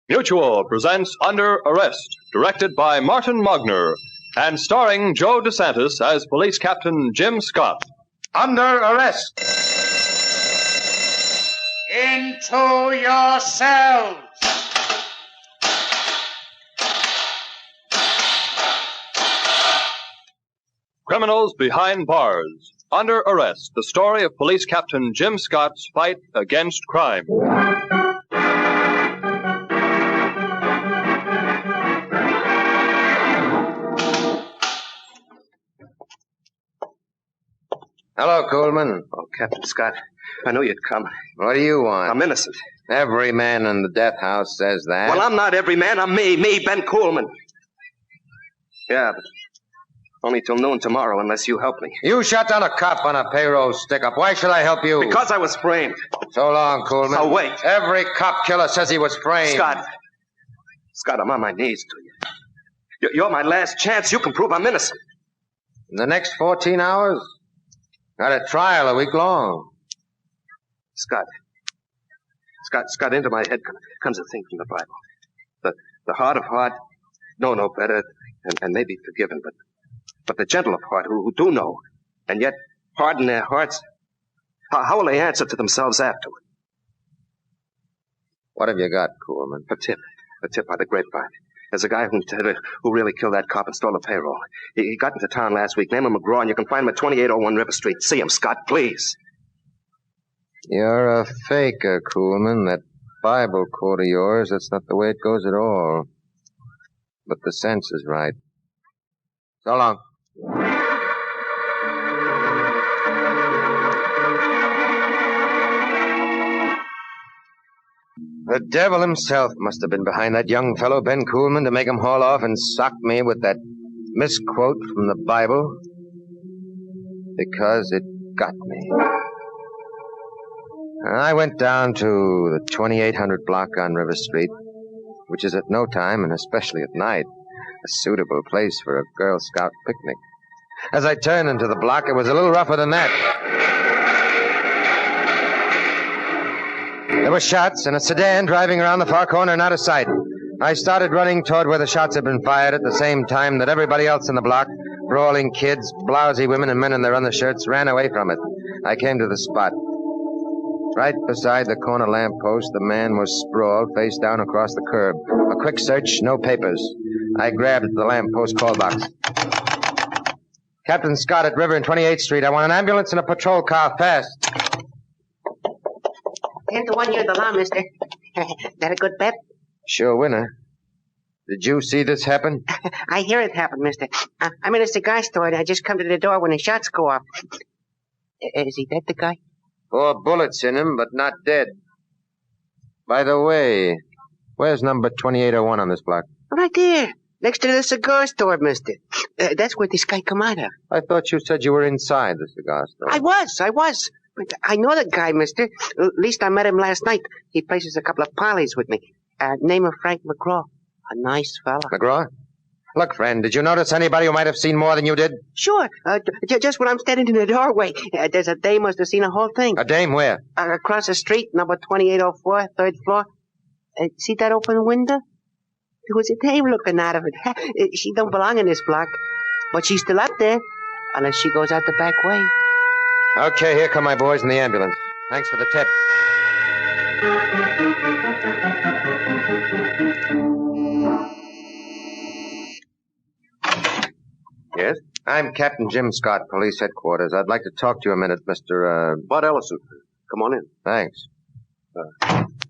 Mutual presents Under Arrest, directed by Martin Mogner, and starring Joe DeSantis as Police Captain Jim Scott. Under arrest. Into yourselves. Criminals Behind Bars. Under Arrest, the story of Police Captain Jim Scott's fight against crime. Hello, Coolman. Oh, Captain Scott, I knew you'd come. What do you want? I'm innocent. Every man in the death house says that. Well, I'm not every man. I'm me, Ben Coolman. Yeah, but only till noon tomorrow unless you help me. You shot down a cop on a payroll stick-up. Why should I help you? Because I was framed. So long, Coolman. Oh, wait. Every cop killer says he was framed. Scott, I'm on my knees to you. You're my last chance. You can prove I'm innocent. In the next 14 hours? Got a trial a week long. Scott, into my head comes a thing from the Bible. The heart of heart, know no better, and may be forgiven, but the gentle of heart who do know, and yet harden their hearts, how will they answer to themselves afterward? What have you got, Coolman? A tip by the grapevine. There's a guy who really killed that cop and stole the payroll. He got into town last week. Name him McGraw, and you can find him at 2801 River Street. See him, Scott, please. You're a faker, Coolman. That Bible quote of yours, that's not the way it goes at all. But the sense is right. So long. The devil himself must have been behind that young fellow, Ben Coolman, to make him haul off and sock me with that misquote from the Bible. Because it got me. I went down to the 2800 block on River Street, which is at no time, and especially at night, a suitable place for a Girl Scout picnic. As I turned into the block, it was a little rougher than that. There were shots and a sedan driving around the far corner and out of sight. I started running toward where the shots had been fired at the same time that everybody else in the block, brawling kids, blousy women, and men in their undershirts, ran away from it. I came to the spot. Right beside the corner lamppost, the man was sprawled, face down across the curb. A quick search, no papers. I grabbed the lamppost call box. Captain Scott at River and 28th Street. I want an ambulance and a patrol car, fast. 10 to 1 year the law, mister. That a good bet? Sure winner. Did you see this happen? I hear it happen, mister. I'm in a cigar store, and I just come to the door when the shots go off. Is he dead, the guy? 4 bullets in him, but not dead. By the way, where's number 2801 on this block? Right there, next to the cigar store, mister. That's where this guy come out of. I thought you said you were inside the cigar store. I was. But I know the guy, mister. At least I met him last night. He places a couple of parleys with me. Name of Frank McGraw. A nice fella. McGraw? Look, friend, did you notice anybody who might have seen more than you did? Sure. Just when I'm standing in the doorway, there's a dame must have seen the whole thing. A dame where? Across the street, number 2804, 3rd floor. See that open window? There was a dame looking out of it. She don't belong in this block. But she's still up there, unless she goes out the back way. Okay, here come my boys in the ambulance. Thanks for the tip. Yes? I'm Captain Jim Scott, Police Headquarters. I'd like to talk to you a minute, Mr. Bud Ellison. Come on in. Thanks.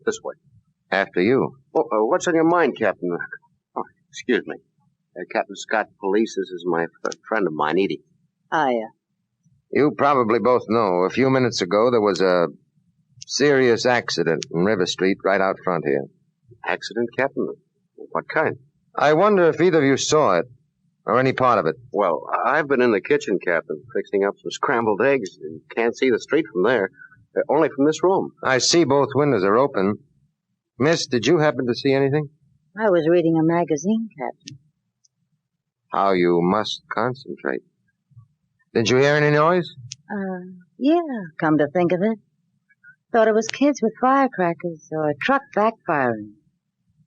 This way. After you. Oh, what's on your mind, Captain? Oh, excuse me. Captain Scott, Police. This is my friend of mine, Edie. Hiya. You probably both know, a few minutes ago there was a serious accident in River Street right out front here. Accident, Captain? What kind? I wonder if either of you saw it, or any part of it. Well, I've been in the kitchen, Captain, fixing up some scrambled eggs. You can't see the street from there. Only from this room. I see both windows are open. Miss, did you happen to see anything? I was reading a magazine, Captain. How you must concentrate. Did you hear any noise? Yeah, come to think of it. Thought it was kids with firecrackers or a truck backfiring.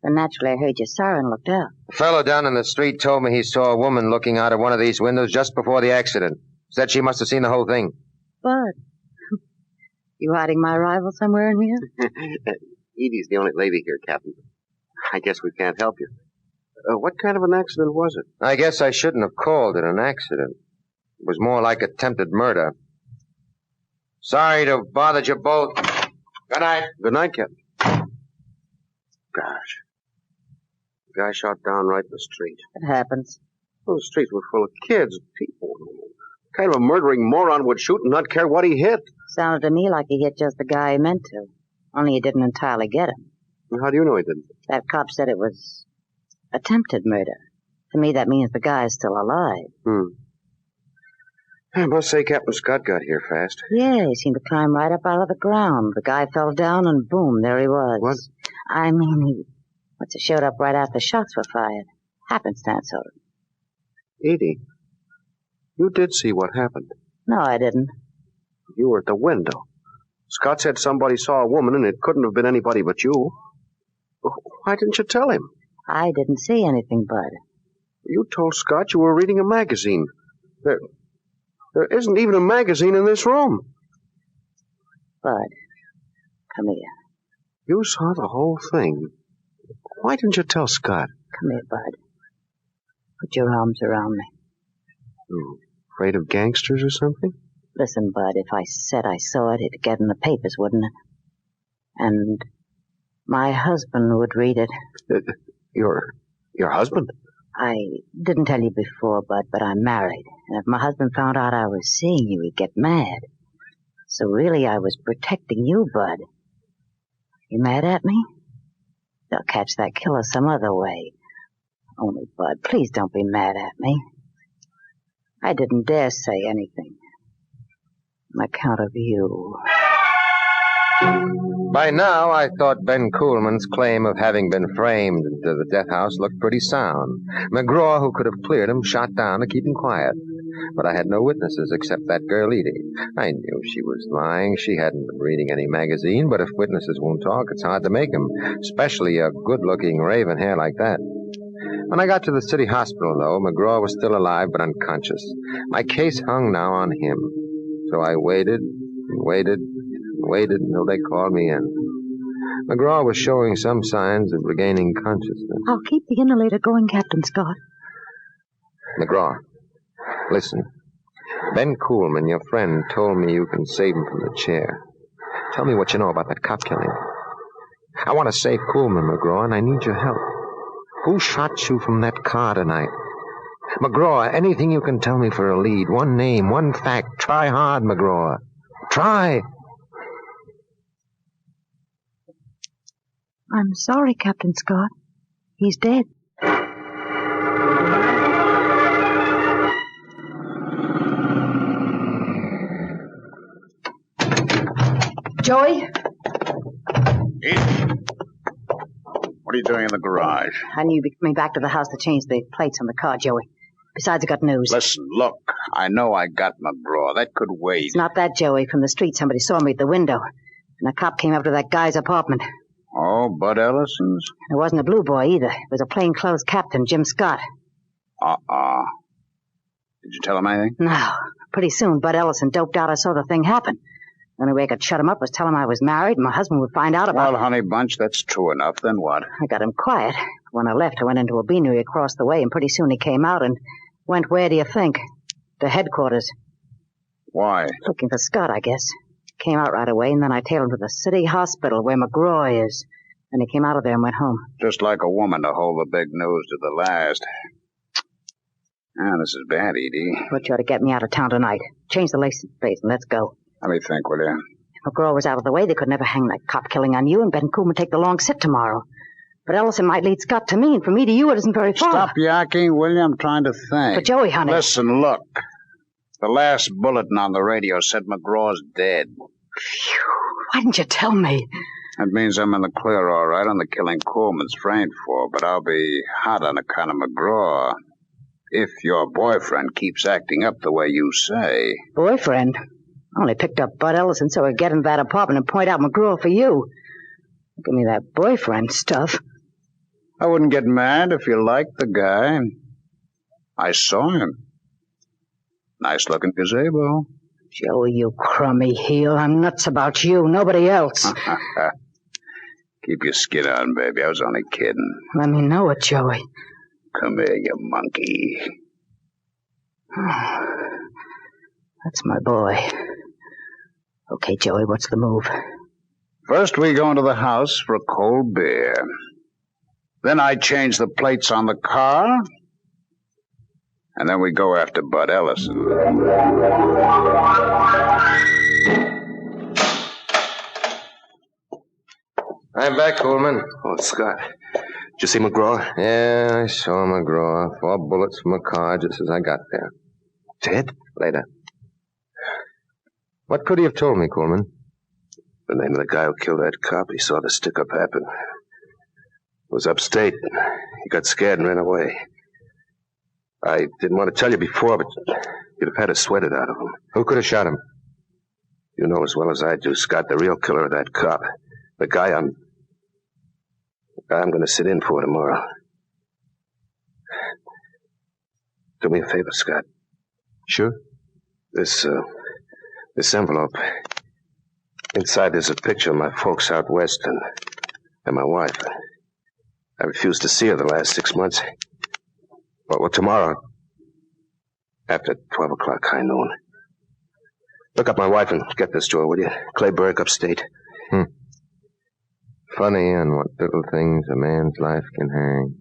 So naturally I heard your siren and looked out. A fellow down in the street told me he saw a woman looking out of one of these windows just before the accident. Said she must have seen the whole thing. Bud, you hiding my rival somewhere in here? Edie's the only lady here, Captain. I guess we can't help you. What kind of an accident was it? I guess I shouldn't have called it an accident. It was more like attempted murder. Sorry to have bothered you both. Good night. Good night, Captain. Gosh. The guy shot down right in the street. It happens. Well, the streets were full of kids, people. What kind of a murdering moron would shoot and not care what he hit? Sounded to me like he hit just the guy he meant to. Only he didn't entirely get him. How do you know he didn't? That cop said it was attempted murder. To me, that means the guy's still alive. I must say Captain Scott got here fast. Yeah, he seemed to climb right up out of the ground. The guy fell down and boom, there he was. What? I mean, he showed up right after shots were fired. Happenstance sort of. Edie, you did see what happened. No, I didn't. You were at the window. Scott said somebody saw a woman, and it couldn't have been anybody but you. Why didn't you tell him? I didn't see anything, Bud. You told Scott you were reading a magazine. There isn't even a magazine in this room. Bud, come here. You saw the whole thing. Why didn't you tell Scott? Come here, Bud. Put your arms around me. You afraid of gangsters or something? Listen, Bud, if I said I saw it, it'd get in the papers, wouldn't it? And my husband would read it. Your husband? I didn't tell you before, Bud, but I'm married. And if my husband found out I was seeing you, he'd get mad. So really, I was protecting you, Bud. You mad at me? They'll catch that killer some other way. Only, Bud, please don't be mad at me. I didn't dare say anything. On account of you. By now, I thought Ben Kuhlman's claim of having been framed into the death house looked pretty sound. McGraw, who could have cleared him, shot down to keep him quiet. But I had no witnesses except that girl Edie. I knew she was lying. She hadn't been reading any magazine, but if witnesses won't talk, it's hard to make them, especially a good-looking raven hair like that. When I got to the city hospital, though, McGraw was still alive but unconscious. My case hung now on him. So I waited and waited and waited until they called me in. McGraw was showing some signs of regaining consciousness. I'll keep the inhalator going, Captain Scott. McGraw, listen. Ben Kuhlman, your friend, told me you can save him from the chair. Tell me what you know about that cop killing. I want to save Kuhlman, McGraw, and I need your help. Who shot you from that car tonight? McGraw, anything you can tell me for a lead. One name, one fact. Try hard, McGraw. Try. I'm sorry, Captain Scott. He's dead. Joey? What are you doing in the garage? I knew you'd be coming back to the house to change the plates on the car, Joey. Besides, I got news. Listen, look. I know I got McGraw. That could wait. It's not that, Joey. From the street, somebody saw me at the window. And a cop came up to that guy's apartment. Oh, Bud Ellison's? It wasn't a blue boy, either. It was a plainclothes captain, Jim Scott. Did you tell him anything? No. Pretty soon, Bud Ellison doped out. I saw the thing happen. The only way I could shut him up was tell him I was married, and my husband would find out about it. Well, honey bunch, that's true enough. Then what? I got him quiet. When I left, I went into a beanery across the way, and pretty soon he came out and went, where do you think? To headquarters. Why? Looking for Scott, I guess. Came out right away, and then I tailed him to the city hospital where McGraw is. Then he came out of there and went home. Just like a woman to hold the big news to the last. This is bad, Edie. But you ought to get me out of town tonight. Change the license plate and let's go. Let me think, will you? If McGraw was out of the way, they could never hang that cop killing on you, and Ben Kuhlman take the long sit tomorrow. But Ellison might lead Scott to me, and from me to you it isn't very far. Stop yakking, will you? I'm trying to think. But Joey, honey... Listen, look. The last bulletin on the radio said McGraw's dead. Phew. Why didn't you tell me? That means I'm in the clear, all right, on the killing Kuhlman's framed for, but I'll be hot on account of McGraw. If your boyfriend keeps acting up the way you say. Boyfriend? I only picked up Bud Ellison so I'd get into that apartment and point out McGraw for you. Give me that boyfriend stuff. I wouldn't get mad if you liked the guy. I saw him. Nice-looking gazebo. Joey, you crummy heel. I'm nuts about you, nobody else. Keep your skin on, baby. I was only kidding. Let me know it, Joey. Come here, you monkey. That's my boy. Okay, Joey, what's the move? First, we go into the house for a cold beer. Then I change the plates on the car. And then we go after Bud Ellison. I'm back, Coleman. Oh, Scott. Did you see McGraw? Yeah, I saw McGraw. 4 bullets from a car just as I got there. Dead? Later. What could he have told me, Coleman? The name of the guy who killed that cop. He saw the stick-up happen. It was upstate. He got scared and ran away. I didn't want to tell you before, but you'd have had to sweat it out of him. Who could have shot him? You know as well as I do, Scott, the real killer of that cop. The guy I'm going to sit in for tomorrow. Do me a favor, Scott. Sure. This envelope. Inside there's a picture of my folks out west and my wife. I refused to see her the last 6 months. Well, tomorrow, after 12 o'clock, high noon. Look up my wife and get this to her, will you? Clayburg, upstate. Funny on what little things a man's life can hang.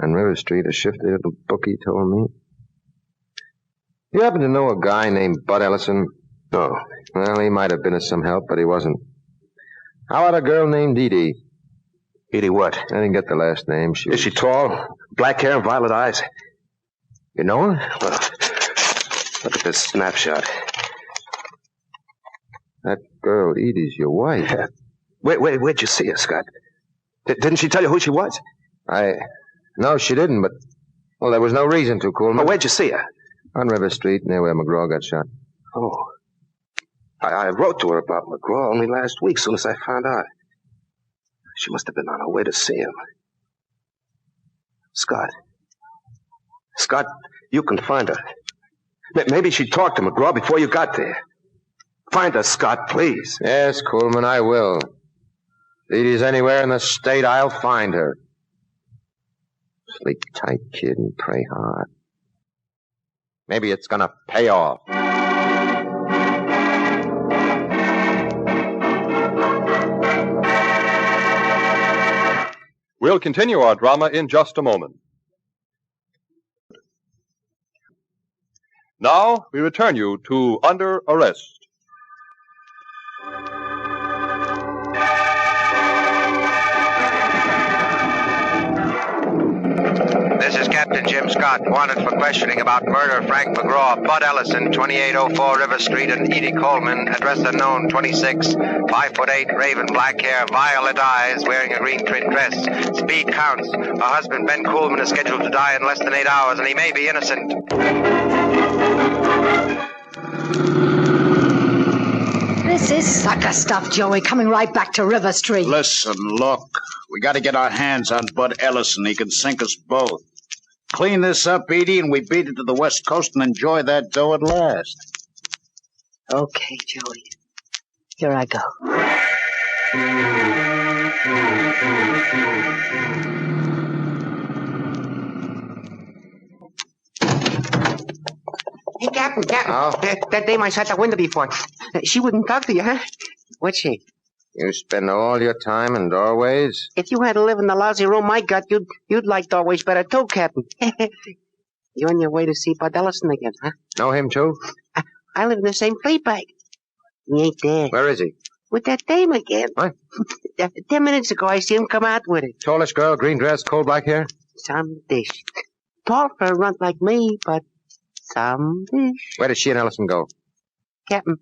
On River Street, a shifty little bookie told me. You happen to know a guy named Bud Ellison? No. Well, he might have been of some help, but he wasn't. How about a girl named Edie? Edie what? I didn't get the last name. Is she tall? Black hair and violet eyes? You know her? Well, look at this snapshot. That girl, Edie's your wife. Yeah. Where'd you see her, Scott? Didn't she tell you who she was? No, she didn't, but... Well, there was no reason to, Coleman. Well, where'd you see her? On River Street, near where McGraw got shot. Oh. I wrote to her about McGraw only last week, soon as I found out. She must have been on her way to see him. Scott, you can find her. Maybe she talked to McGraw before you got there. Find her, Scott, please. Yes, Coleman, I will. If Edie's anywhere in the state, I'll find her. Sleep tight, kid, and pray hard. Maybe it's gonna pay off. We'll continue our drama in just a moment. Now, we return you to Under Arrest. This is Captain Jim Scott, wanted for questioning about murder of Frank McGraw, Bud Ellison, 2804 River Street, and Edie Coleman, address unknown, 26, 5'8", raven black hair, violet eyes, wearing a green print dress. Speed counts. Her husband, Ben Coleman, is scheduled to die in less than 8 hours, and he may be innocent. This is sucker stuff, Joey, coming right back to River Street. Listen, look. We got to get our hands on Bud Ellison. He can sink us both. Clean this up, Edie, and we beat it to the West Coast and enjoy that dough at last. Okay, Joey. Here I go. Hey, Captain. Oh? That dame I saw at the window before. She wouldn't talk to you, huh? What's she? You spend all your time in doorways? If you had to live in the lousy room I got, you'd like doorways better too, Captain. You on your way to see Bud Ellison again, huh? Know him, too? I live in the same fleet bag. He ain't there. Where is he? With that dame again. What? 10 minutes ago, I see him come out with it. Tallish girl, green dress, coal black hair? Some dish. Tall for a runt like me, but some dish. Where did she and Ellison go? Captain,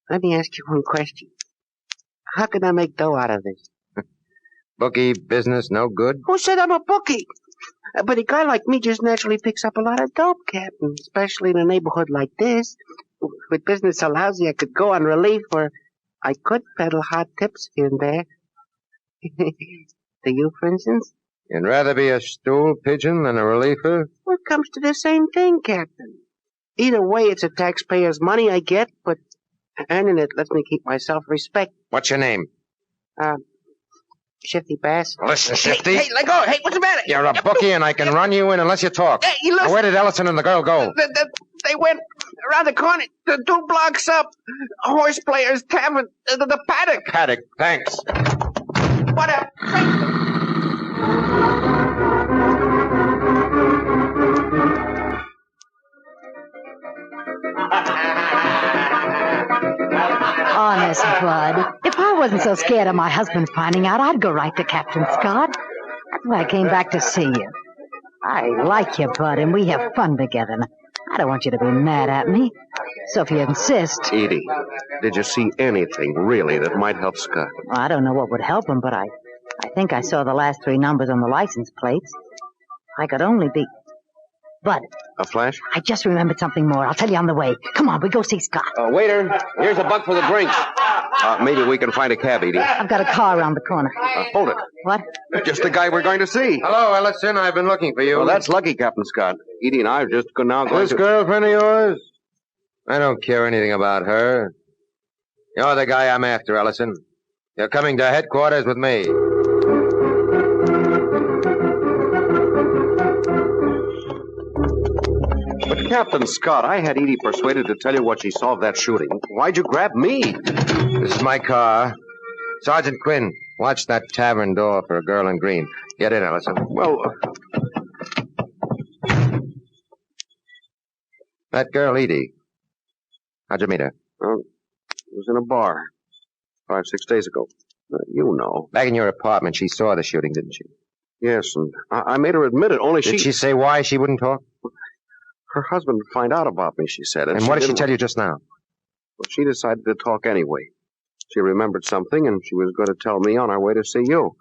let me ask you one question. How can I make dough out of this? Bookie business no good? Who said I'm a bookie? But a guy like me just naturally picks up a lot of dope, Captain, especially in a neighborhood like this. With business so lousy, I could go on relief, or I could peddle hot tips here and there. To you, for instance? You'd rather be a stool pigeon than a reliever? Well, it comes to the same thing, Captain. Either way, it's a taxpayer's money I get, but earning it lets me keep my self-respect. What's your name? Shifty Bass. Listen, Shifty. Hey, let go. Hey, what's the matter? You're a bookie, and I can run you in unless you talk. Hey, you listen. Now, where did Ellison and the girl go? They went around the corner, 2 blocks up. Horse Players Tavern, the paddock. Paddock, thanks. What a... Honest, Bud. If I wasn't so scared of my husband finding out, I'd go right to Captain Scott. That's why I came back to see you. I like you, Bud, and we have fun together. I don't want you to be mad at me. So if you insist... Edie, did you see anything, really, that might help Scott? Well, I don't know what would help him, but I think I saw the last 3 numbers on the license plates. I could only be... Bud. A flash? I just remembered something more. I'll tell you on the way. Come on, we go see Scott. Waiter, here's a buck for the drinks. Maybe we can find a cab, Edie. I've got a car around the corner. Hold it. What? Just the guy we're going to see. Hello, Ellison. I've been looking for you. Well, that's lucky, Captain Scott. Edie and I are just now going This to... girlfriend of yours? I don't care anything about her. You're the guy I'm after, Ellison. You're coming to headquarters with me. But Captain Scott, I had Edie persuaded to tell you what she saw of that shooting. Why'd you grab me? This is my car. Sergeant Quinn, watch that tavern door for a girl in green. Get in, Ellison. Well, That girl, Edie. How'd you meet her? it was in a bar 5-6 days ago. You know. Back in your apartment, she saw the shooting, didn't she? Yes, and I made her admit it, only Did she say why she wouldn't talk? Her husband would find out about me, she said. And what did she tell you just now? Well, she decided to talk anyway. She remembered something, and she was going to tell me on our way to see you.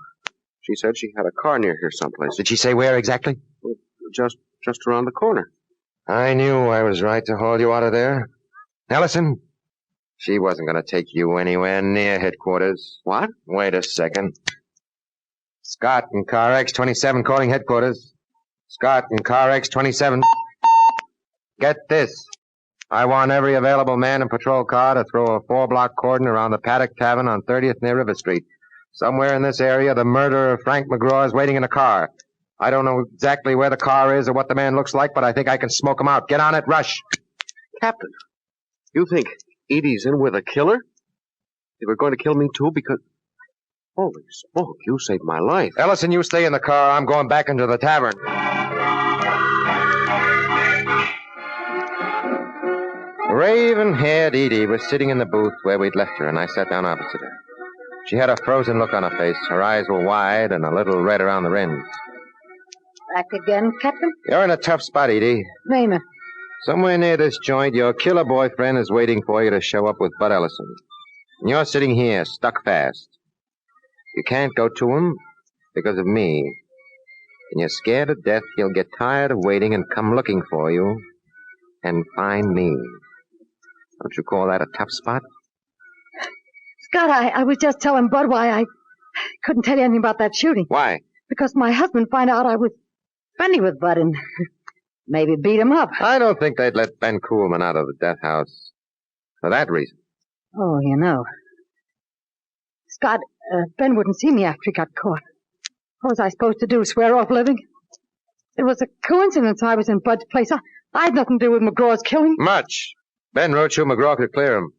She said she had a car near here someplace. Did she say where exactly? Just around the corner. I knew I was right to haul you out of there. Ellison, she wasn't going to take you anywhere near headquarters. What? Wait a second. Scott and car X27 calling headquarters. Scott and car X27. Get this. I want every available man and patrol car to throw a 4-block cordon around the Paddock Tavern on 30th near River Street. Somewhere in this area, the murderer of Frank McGraw is waiting in a car. I don't know exactly where the car is or what the man looks like, but I think I can smoke him out. Get on it, rush. Captain, you think Edie's in with a killer? They were going to kill me, too, because... Holy smoke, you saved my life. Ellison, you stay in the car. I'm going back into the tavern. Raven-haired Edie was sitting in the booth where we'd left her, and I sat down opposite her. She had a frozen look on her face. Her eyes were wide and a little red around the rims. Back again, Captain? You're in a tough spot, Edie. Name it. Somewhere near this joint, your killer boyfriend is waiting for you to show up with Bud Ellison. And you're sitting here, stuck fast. You can't go to him because of me. And you're scared to death he'll get tired of waiting and come looking for you and find me. Don't you call that a tough spot? Scott, I was just telling Bud why I couldn't tell you anything about that shooting. Why? Because my husband found out I was friendly with Bud and maybe beat him up. I don't think they'd let Ben Kuhlman out of the death house for that reason. Oh, you know. Scott, Ben wouldn't see me after he got caught. What was I supposed to do, swear off living? It was a coincidence I was in Bud's place. I had nothing to do with McGraw's killing. Much. Ben wrote you McGraw could clear him.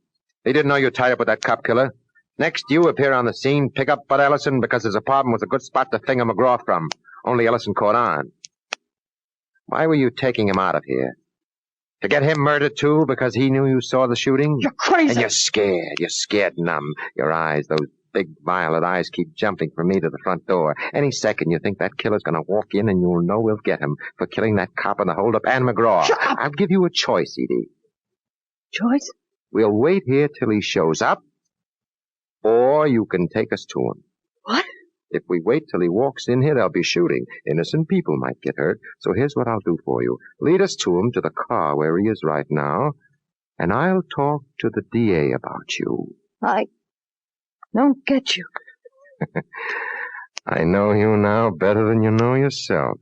He didn't know you tied up with that cop killer. Next, you appear on the scene, pick up Bud Ellison because his apartment was a good spot to finger McGraw from. Only Ellison caught on. Why were you taking him out of here? To get him murdered, too, because he knew you saw the shooting? You're crazy. And you're scared. You're scared numb. Your eyes, those big violet eyes, keep jumping from me to the front door. Any second, you think that killer's going to walk in and you'll know we'll get him for killing that cop in the holdup and McGraw. Shut up. I'll give you a choice, Edie. Choice? We'll wait here till he shows up, or you can take us to him. What? If we wait till he walks in here, there'll be shooting. Innocent people might get hurt. So here's what I'll do for you. Lead us to him, to the car where he is right now, and I'll talk to the DA about you. I don't get you. I know you now better than you know yourself.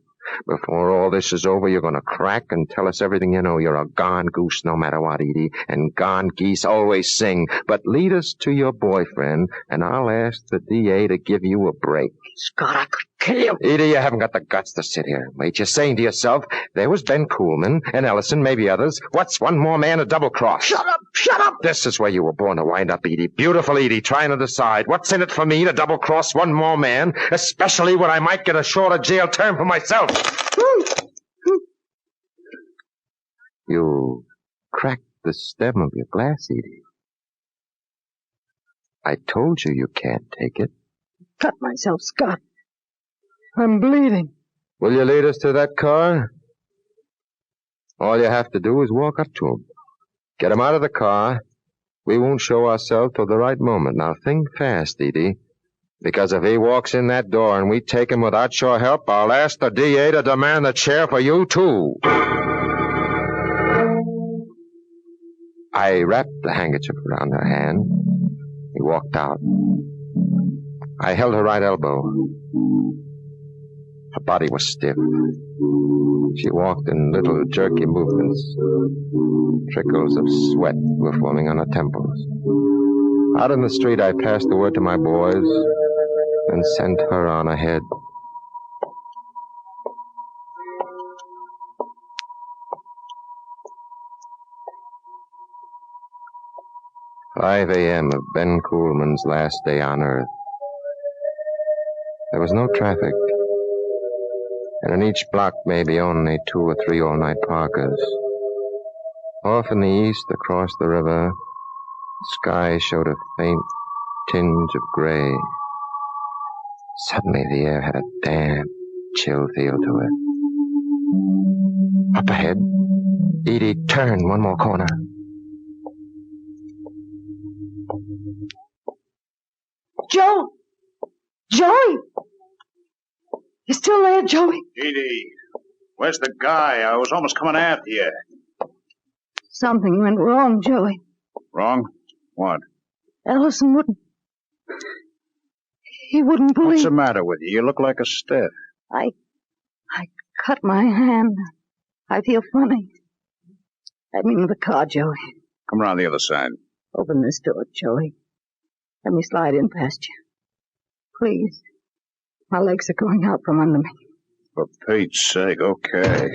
Before all this is over, you're going to crack and tell us everything you know. You're a gone goose no matter what, Edie, and gone geese always sing. But lead us to your boyfriend, and I'll ask the DA to give you a break. Scott, I could kill you. Edie, you haven't got the guts to sit here. Wait, you're saying to yourself, there was Ben Coolman and Ellison, maybe others. What's one more man to double-cross? Shut up, shut up. This is where you were born to wind up, Edie. Beautiful Edie, trying to decide what's in it for me to double-cross one more man, especially when I might get a shorter jail term for myself. You cracked the stem of your glass, Edie. I told you you can't take it. Cut myself, Scott. I'm bleeding. Will you lead us to that car? All you have to do is walk up to him. Get him out of the car. We won't show ourselves till the right moment. Now think fast, Edie. Because if he walks in that door and we take him without your help, I'll ask the DA to demand the chair for you, too. I wrapped the handkerchief around her hand. He walked out. I held her right elbow. Her body was stiff. She walked in little jerky movements. Trickles of sweat were forming on her temples. Out in the street, I passed the word to my boys and sent her on ahead. "5 a.m. of Ben Coolman's last day on Earth. There was no traffic, and in each block maybe only 2 or 3 all-night parkers. Off in the east, across the river, the sky showed a faint tinge of gray. Suddenly the air had a damp, chill feel to it. Up ahead, Edie turned one more corner. Joe! Joey! You still there, Joey? Edie, where's the guy? I was almost coming after you. Something went wrong, Joey. Wrong? What? Ellison wouldn't... He wouldn't believe... What's the matter with you? You look like a stiff. I cut my hand. I feel funny. Let me in the car, Joey. Come around the other side. Open this door, Joey. Let me slide in past you. Please. My legs are going out from under me. For Pete's sake, okay.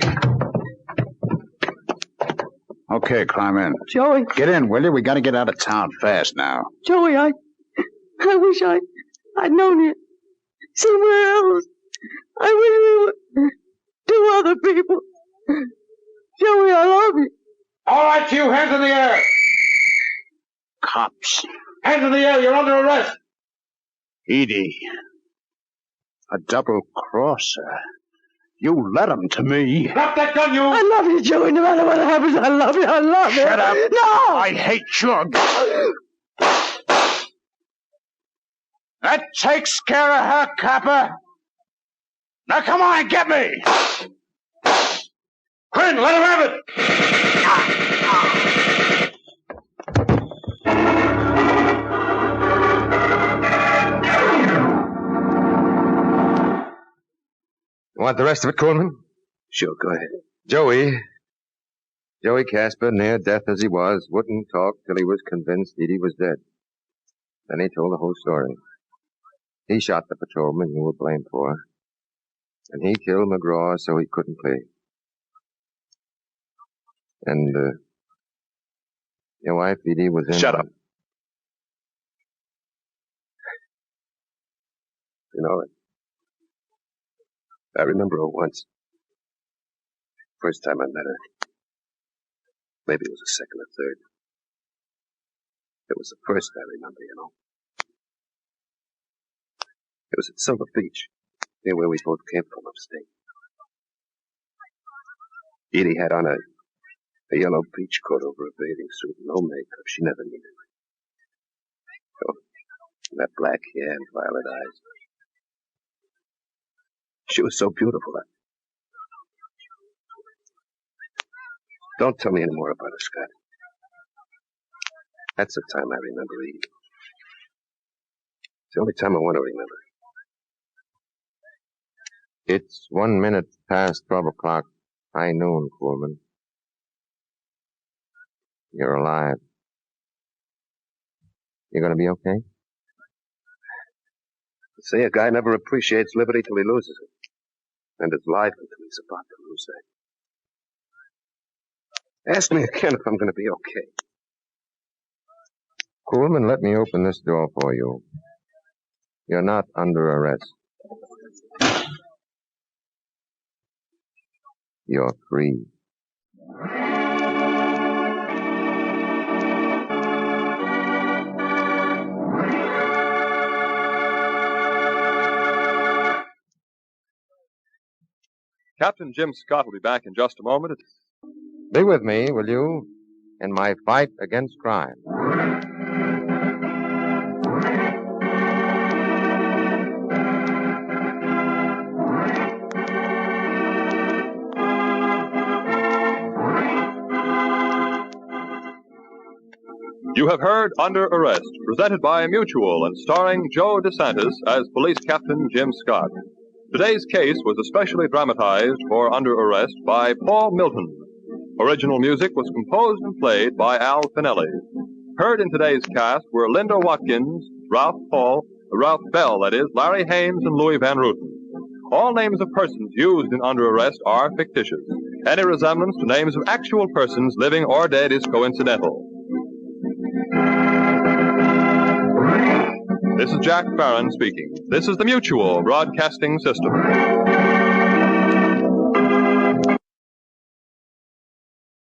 Okay, climb in. Joey. Get in, will you? We gotta get out of town fast now. Joey, I wish I'd known you somewhere else. I wish we were 2 other people. Joey, I love you. All right, you, hands in the air. Cops. Hands in the air, you're under arrest. Edie. A double-crosser. You led him to me. Drop that gun, you. I love you, Joey. No matter what happens, I love you. I love you. Shut up. No! I hate your... That takes care of her, copper. Now come on, get me. Quinn, let him have it. Want the rest of it, Coolman? Sure, go ahead. Joey Casper, near death as he was, wouldn't talk till he was convinced Edie was dead. Then he told the whole story. He shot the patrolman you were blamed for, and he killed McGraw so he couldn't pay. And, your wife, Edie, was in... Shut up. You know, I remember her once. First time I met her. Maybe it was the second or third. It was the first I remember, you know. It was at Silver Beach, near where we both came from upstate. Edie had on a yellow beach coat over a bathing suit, no makeup. She never needed it. Oh, that black hair and violet eyes. She was so beautiful. Don't tell me any more about her, Scott. That's the time I remember Edie. It's the only time I want to remember. It's 1 minute past 12 o'clock. High noon, Coolman. You're alive. You're going to be okay? They say a guy never appreciates liberty till he loses it. And his life until he's about to lose it. Ask me again if I'm going to be okay. Coolman, let me open this door for you. You're not under arrest. You're free. Captain Jim Scott will be back in just a moment. Be with me, will you, in my fight against crime. You have heard Under Arrest, presented by Mutual and starring Joe DeSantis as Police Captain Jim Scott. Today's case was especially dramatized for Under Arrest by Paul Milton. Original music was composed and played by Al Finelli. Heard in today's cast were Linda Watkins, Ralph Bell, Larry Hames, and Louis Van Ruten. All names of persons used in Under Arrest are fictitious. Any resemblance to names of actual persons, living or dead, is coincidental. This is Jack Barron speaking. This is the Mutual Broadcasting System.